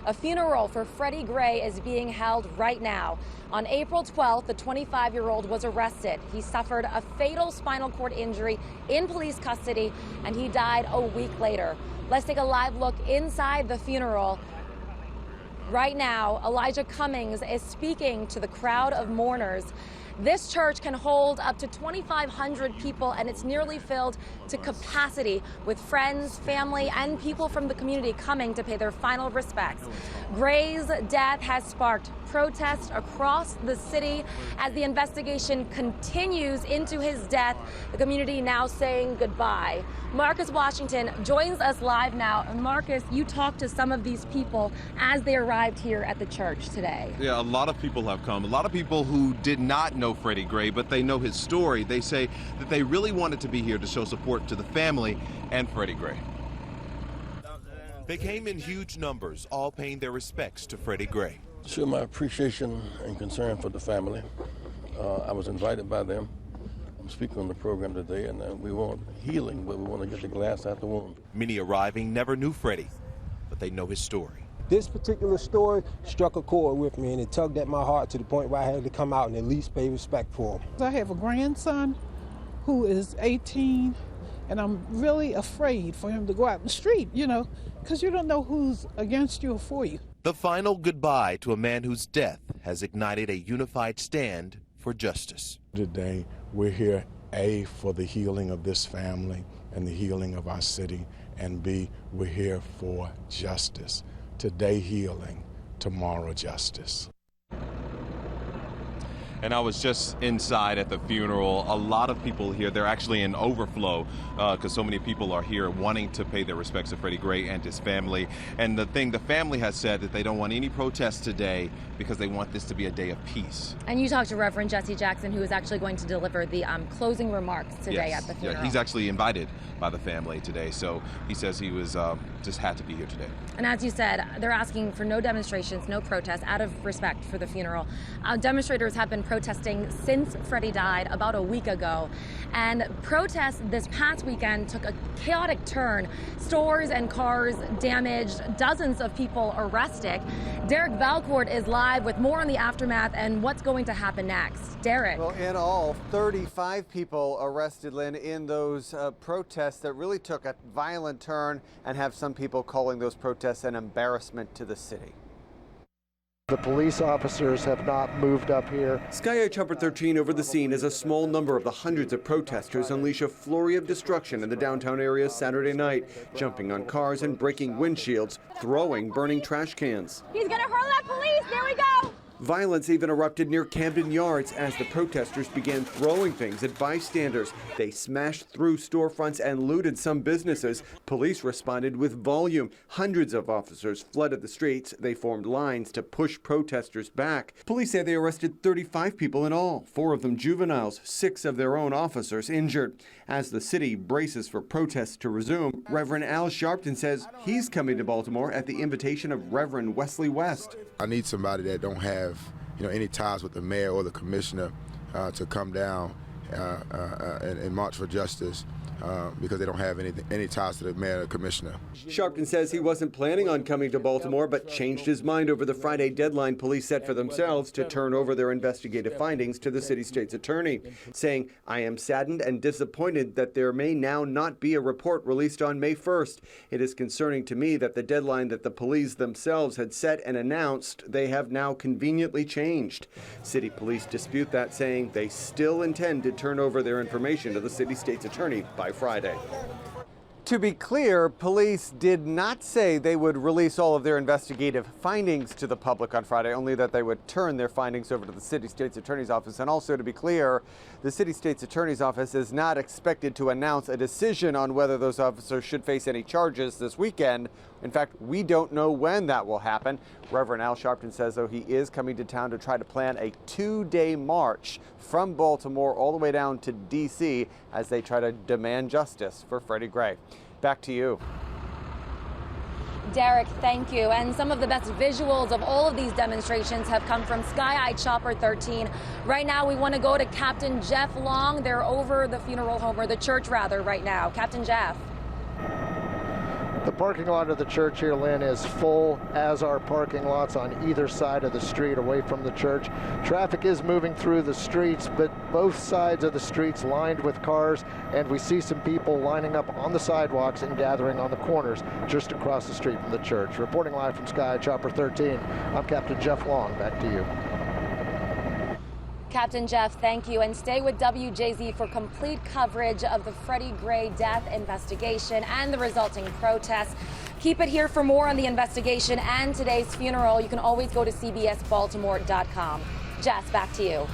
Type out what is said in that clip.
A funeral for Freddie Gray is being held right now. On April 12th, the 25-year-old was arrested. He suffered a fatal spinal cord injury in police custody, and he died a week later. Let's take a live look inside the funeral. Right now, Elijah Cummings is speaking to the crowd of mourners. This church can hold up to 2,500 people, and it's nearly filled to capacity with friends, family, and people from the community coming to pay their final respects. Gray's death has sparked protests across the city as the investigation continues into his death. The community now saying goodbye. Marcus Washington joins us live now. Marcus, you talked to some of these people as they arrived here at the church today. Yeah, a lot of people have come. A lot of people who did not know Freddie Gray, but they know his story. They say that they really wanted to be here to show support to the family and Freddie Gray. They came in huge numbers, all paying their respects to Freddie Gray. Show my appreciation and concern for the family. I was invited by them. I'm speaking on the program today, and we want healing, but we want to get the glass out the wound. Many arriving never knew Freddie, but they know his story. This particular story struck a chord with me, and it tugged at my heart to the point where I had to come out and at least pay respect for him. I have a grandson who is 18, and I'm really afraid for him to go out in the street, because you don't know who's against you or for you. The final goodbye to a man whose death has ignited a unified stand for justice. Today, we're here, A, for the healing of this family and the healing of our city, and B, we're here for justice. Today, healing, tomorrow, justice. And I was just inside at the funeral. A lot of people here. They're actually in overflow because so many people are here wanting to pay their respects to Freddie Gray and his family. And the family has said that they don't want any protests today because they want this to be a day of peace. And you talked to Reverend Jesse Jackson, who is actually going to deliver the closing remarks today at the funeral. Yeah, he's actually invited by the family today, so he says he was just had to be here today. And as you said, they're asking for no demonstrations, no protests, out of respect for the funeral. Demonstrators have been protesting since Freddie died about a week ago. And protests this past weekend took a chaotic turn. Stores and cars damaged, dozens of people arrested. Derek Valcourt is live with more on the aftermath and what's going to happen next. Derek. Well, in all, 35 people arrested, Lynn, in those protests that really took a violent turn and have some people calling those protests an embarrassment to the city. The police officers have not moved up here. Sky Eye Chopper 13 over the scene as a small number of the hundreds of protesters unleash a flurry of destruction in the downtown area Saturday night, jumping on cars and breaking windshields, throwing burning trash cans. He's gonna hurl at police, there we go! Violence even erupted near Camden Yards as the protesters began throwing things at bystanders. They smashed through storefronts and looted some businesses. Police responded with volume. Hundreds of officers flooded the streets. They formed lines to push protesters back. Police say they arrested 35 people in all, 4 of them juveniles, 6 of their own officers injured. As the city braces for protests to resume, Reverend Al Sharpton says he's coming to Baltimore at the invitation of Reverend Wesley West. I need somebody that don't have any ties with the mayor or the commissioner to come down and march for justice because they don't have any ties to the mayor or commissioner. Sharpton says he wasn't planning on coming to Baltimore, but changed his mind over the Friday deadline police set for themselves to turn over their investigative findings to the city state's attorney, saying, "I am saddened and disappointed that there may now not be a report released on May 1st. It is concerning to me that the deadline that the police themselves had set and announced, they have now conveniently changed." City police dispute that, saying they still intend to turn over their information to the city state's attorney by Friday. To be clear, police did not say they would release all of their investigative findings to the public on Friday, only that they would turn their findings over to the city state's attorney's office. And also, to be clear, the city state's attorney's office is not expected to announce a decision on whether those officers should face any charges this weekend. In fact, we don't know when that will happen. Reverend Al Sharpton says, though, he is coming to town to try to plan a 2-day march from Baltimore all the way down to D.C. as they try to demand justice for Freddie Gray. Back to you. Derek, thank you. And some of the best visuals of all of these demonstrations have come from Sky Eye Chopper 13. Right now, we want to go to Captain Jeff Long. They're over the funeral home, or the church rather, right now. Captain Jeff. The parking lot of the church here, Lynn, is full, as are parking lots on either side of the street away from the church. Traffic is moving through the streets, but both sides of the streets lined with cars, and we see some people lining up on the sidewalks and gathering on the corners just across the street from the church. Reporting live from Sky Chopper 13, I'm Captain Jeff Long. Back to you. Captain Jeff, thank you. And stay with WJZ for complete coverage of the Freddie Gray death investigation and the resulting protests. Keep it here for more on the investigation and today's funeral. You can always go to cbsbaltimore.com. Jess, back to you.